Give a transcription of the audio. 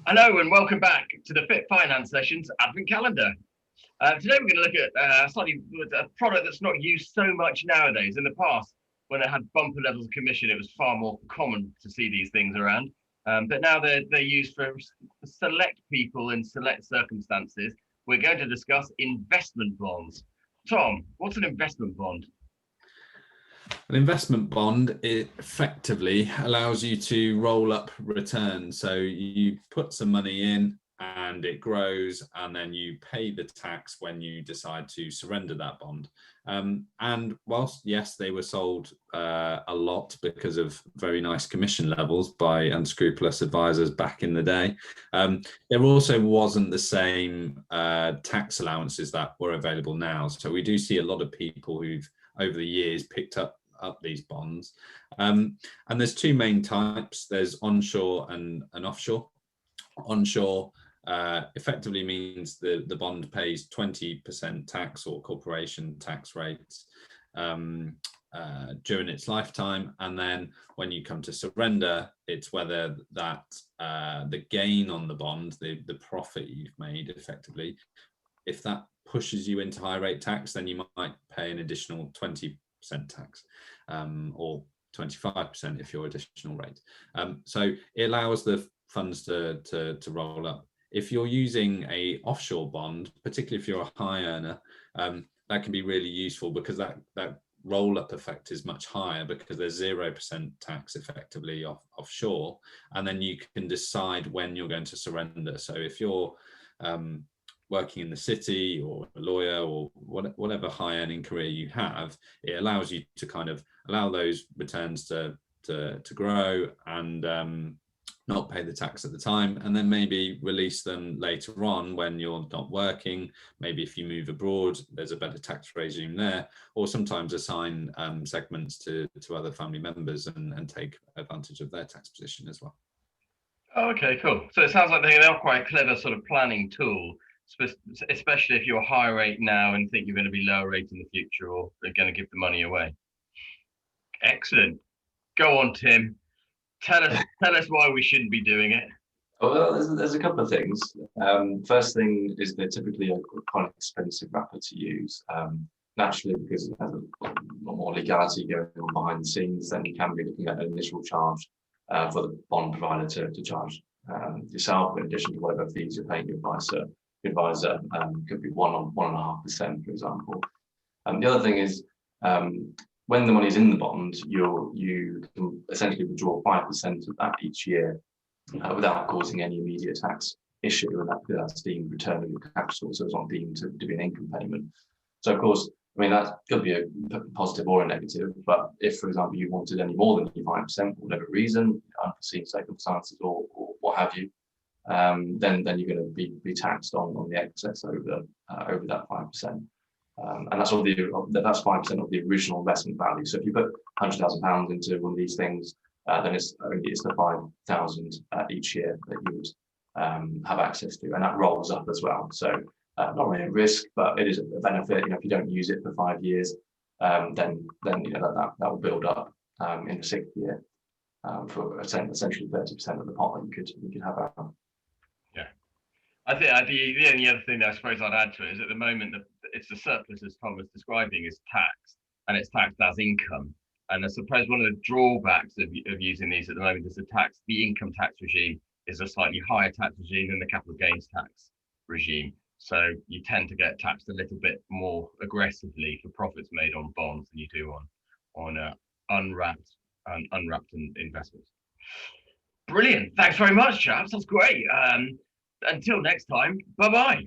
Hello and welcome back to the Fit Finance Sessions Advent Calendar. Today we're going to look at a product that's not used so much nowadays. In the past, when it had bumper levels of commission, it was far more common to see these things around. But now they're used for select people in select circumstances. We're going to discuss investment bonds. Tom, what's an investment bond? An investment bond, it effectively allows you to roll up returns. So you put some money in and it grows, and then you pay the tax when you decide to surrender that bond. And whilst, yes, they were sold a lot because of very nice commission levels by unscrupulous advisors back in the day, there also wasn't the same tax allowances that were available now. So we do see a lot of people who've over the years picked up these bonds, and there's two main types. There's onshore and offshore. Onshore effectively means the bond pays 20% tax or corporation tax rates during its lifetime, and then when you come to surrender, it's whether that the gain on the bond, the profit you've made effectively, if that pushes you into high rate tax, then you might pay an additional 20% tax, or 25% if your additional rate. So it allows the funds to roll up. If you're using a offshore bond, particularly if you're a high earner, that can be really useful because that roll up effect is much higher because there's 0% tax effectively offshore, and then you can decide when you're going to surrender. So if you're working in the city or a lawyer or whatever high earning career you have, it allows you to kind of allow those returns to grow and not pay the tax at the time, and then maybe release them later on when you're not working. Maybe if you move abroad, there's a better tax regime there, or sometimes assign segments to other family members and take advantage of their tax position as well. Oh, okay, cool. So it sounds like they are quite a clever sort of planning tool, especially if you're high rate now and think you're going to be lower rate in the future, or they're going to give the money away. Excellent. Go on, Tim. Tell us why we shouldn't be doing it. Well, there's a couple of things. First thing is they're typically a quite expensive wrapper to use. Naturally, because it has a lot more legality going on behind the scenes, then you can be looking at an initial charge for the bond provider to charge yourself, in addition to whatever fees you're paying your advisor. Could be 1.5%, for example. The other thing is, when the money's in the bond, you can essentially withdraw 5% of that each year without causing any immediate tax issue, and that's deemed return of your capital, so it's not deemed to be an income payment. So of course, I mean, that could be a positive or a negative, but if, for example, you wanted any more than 5% for whatever reason, unforeseen circumstances or what have you, then you're going to be taxed on the excess over that 5%. And that's 5% of the original investment value. So if you put £100,000 into one of these things, then it's the 5,000 each year that you would have access to, and that rolls up as well. So not really a risk, but it is a benefit. If you don't use it for 5 years, then that will build up in the 6th year for essentially 30% of the pot that you could have out. Yeah, I think the only other thing that I suppose I'd add to it is at the moment it's the surplus, as Tom was describing, is taxed, and it's taxed as income. And I suppose one of the drawbacks of using these at the moment is the income tax regime is a slightly higher tax regime than the capital gains tax regime. So you tend to get taxed a little bit more aggressively for profits made on bonds than you do on unwrapped investments. Brilliant. Thanks very much, chaps. That's great. Until next time, bye-bye.